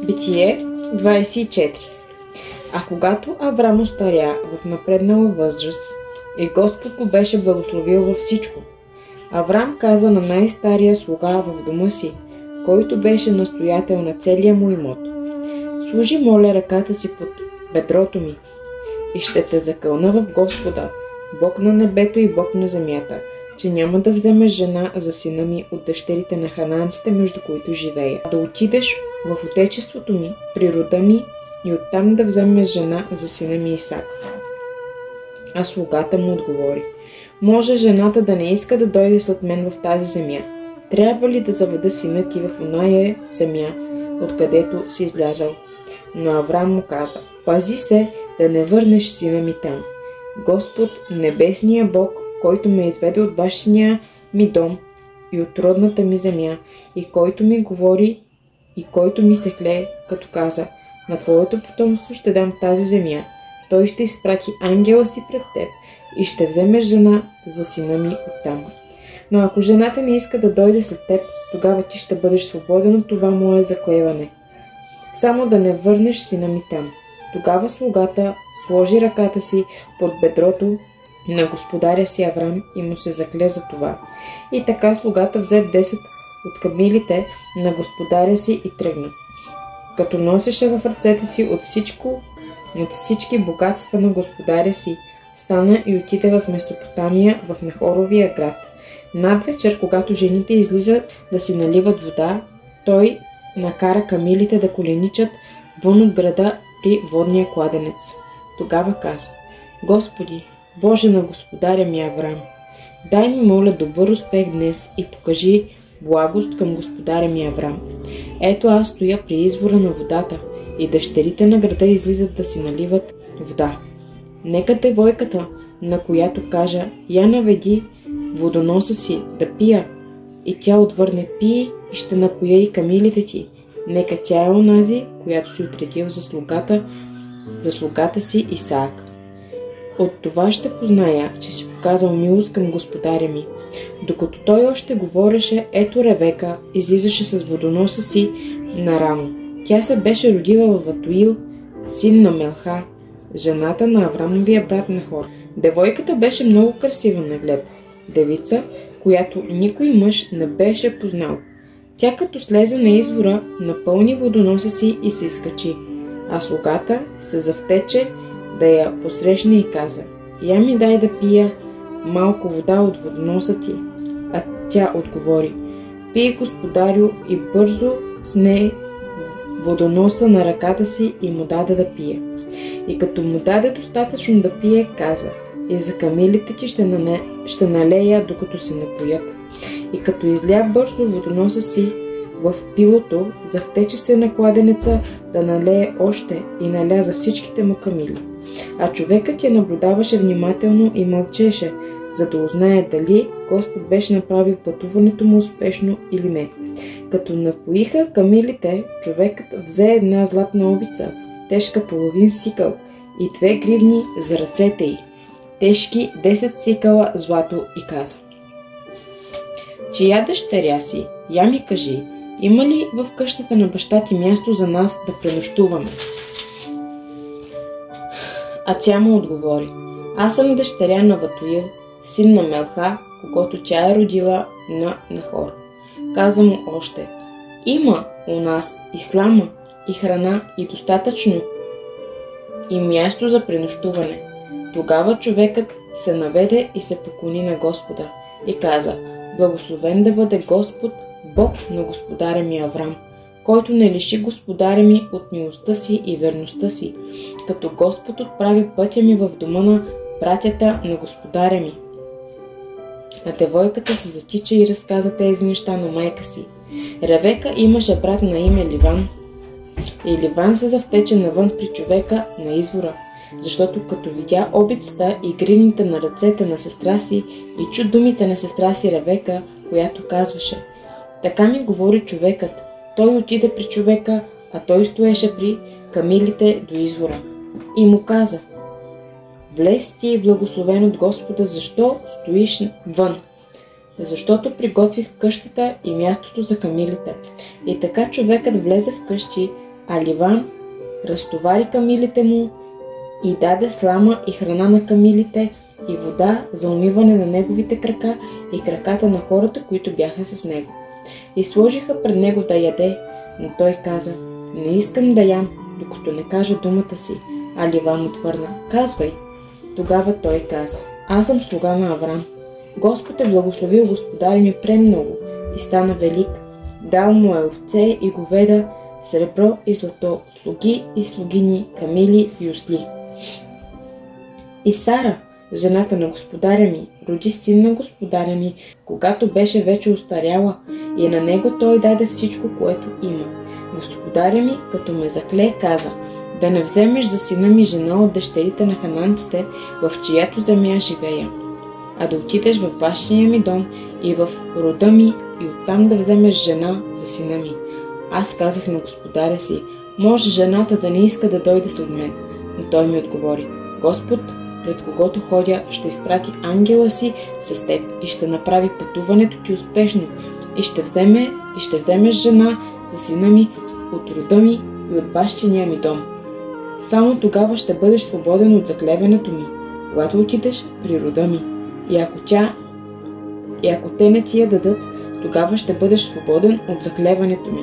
Битие 24. А когато Аврам остаря в напреднала възраст и Господ го беше благословил във всичко, Аврам каза на най-стария слуга в дома си, който беше настоятел на целия му имот: служи, моля, ръката си под бедрото ми и ще те закълна в Господа, Бог на небето и Бог на земята, че няма да вземеш жена за сина ми от дъщерите на хананците, между които живея, да отидеш в отечеството ми, при рода ми, и оттам да вземеш жена за сина ми Исак. А слугата му отговори: може жената да не иска да дойде след мен в тази земя. Трябва ли да заведа сина ти в оная земя, откъдето си излязал? Но Аврам му каза: пази се да не върнеш сина ми там. Господ, небесния Бог, който ме изведе от бащиния ми дом и от родната ми земя, и който ми говори и който ми се клее, като каза: на твоето потомство ще дам тази земя. Той ще изпрати ангела си пред теб и ще вземеш жена за сина ми оттам. Но ако жената не иска да дойде след теб, тогава ти ще бъдеш свободен от това мое заклеване. Само да не върнеш сина ми там. Тогава слугата сложи ръката си под бедрото на господаря си Аврам и му се закле за това. И така слугата взе 10 от камилите на господаря си и тръгна. Като носеше в ръцете си от всички богатства на господаря си, стана и отиде в Месопотамия, в Нахоровия град. Надвечер, когато жените излизат да си наливат вода, той накара камилите да коленичат вън от града при водния кладенец. Тогава каза: Господи, Боже на господаря ми Аврам, дай ми, моля, добър успех днес и покажи благост към господаря ми Аврам. Ето, аз стоя при извора на водата и дъщерите на града излизат да си наливат вода. Нека девойката, на която кажа: я наведи водоноса си да пия, и тя отвърне: пий и ще напоя и камилите ти. Нека тя е онази, която си отредил за слугата си Исаак. От това ще позная, че си показал милост към господаря ми. Докато той още говореше, ето Ревека излизаше с водоноса си нарамо. Тя се беше родила в Ватуил, син на Мелха, жената на Аврамовия брат Нахор. Девойката беше много красива наглед, девица, която никой мъж не беше познал. Тя като слезе на извора, напълни водоноса си и се изкачи, а слугата се завтече да я посрещне и каза: я ми дай да пия малко вода от водоноса ти. А тя отговори: пий, господарю, и бързо сне водоноса на ръката си и му даде да пие. И като му даде достатъчно да пие, каза: и за камилите ти ще налея, докато се напоят. И като изля бързо водоноса си в пилото, завтече се на кладенеца да налее още и наля за всичките му камили. А човекът я наблюдаваше внимателно и мълчеше, за да узнае дали Господ беше направил пътуването му успешно или не. Като напоиха камилите, човекът взе една златна обица, тежка половин сикъл, и 2 гривни за ръцете й, тежки 10 сикъла злато, и каза: чия дъщеря си? Я ми кажи, има ли в къщата на баща ти място за нас да пренощуваме? А тя му отговори: аз съм дъщеря на Ватуил, син на Мелха, когато тя е родила на Нахор. Каза му още: има у нас и слама, и храна, и достатъчно, и място за пренощуване. Тогава човекът се наведе и се поклони на Господа и каза: благословен да бъде Господ, Бог на господаря ми Аврам, който не лиши господаря ми от милостта си и верността си, като Господ отправи пътя ми в дома на братята на господаря ми. А девойката се затича и разказа тези неща на майка си. Ревека имаше брат на име Ливан, и Ливан се завтече навън при човека на извора, защото като видя обицата и гривните на ръцете на сестра си и чу думите на сестра си Ревека, която казваше: така ми говори човекът. Той отиде при човека, а той стоеше при камилите до извора. И му каза: влез ти, благословен от Господа, защо стоиш вън? Защото приготвих къщата и мястото за камилите. И така човекът влезе в къщи, А Ливан разтовари камилите му и даде слама и храна на камилите и вода за умиване на неговите крака и краката на хората, които бяха с него. И сложиха пред него да яде, но той каза: не искам да ям, докато не кажа думата си. А Ливан отвърна: казвай. Тогава той каза: аз съм слуга на Аврам. Господ е благословил господари ми премного и стана велик. Дал му е овце и говеда, сребро и злато, слуги и слугини, камили и осли. И Сара, жената на господаря ми, роди син на господаря ми, когато беше вече остаряла, и на него той даде всичко, което има. Господаря ми, като ме закле, каза: да не вземеш за сина ми жена от дъщерите на хананците, в чиято земя живея, а да отидеш в бащиния ми дом и в рода ми и оттам да вземеш жена за сина ми. Аз казах на господаря си: може жената да не иска да дойде след мен. Но той ми отговори: Господ, пред когото ходя, ще изпрати ангела си с теб и ще направи пътуването ти успешно и ще вземеш жена за сина ми от рода ми и от бащиния ми дом. Само тогава ще бъдеш свободен от заклеването ми, когато отидеш при рода ми. И ако те не ти я дадат, тогава ще бъдеш свободен от заклеването ми.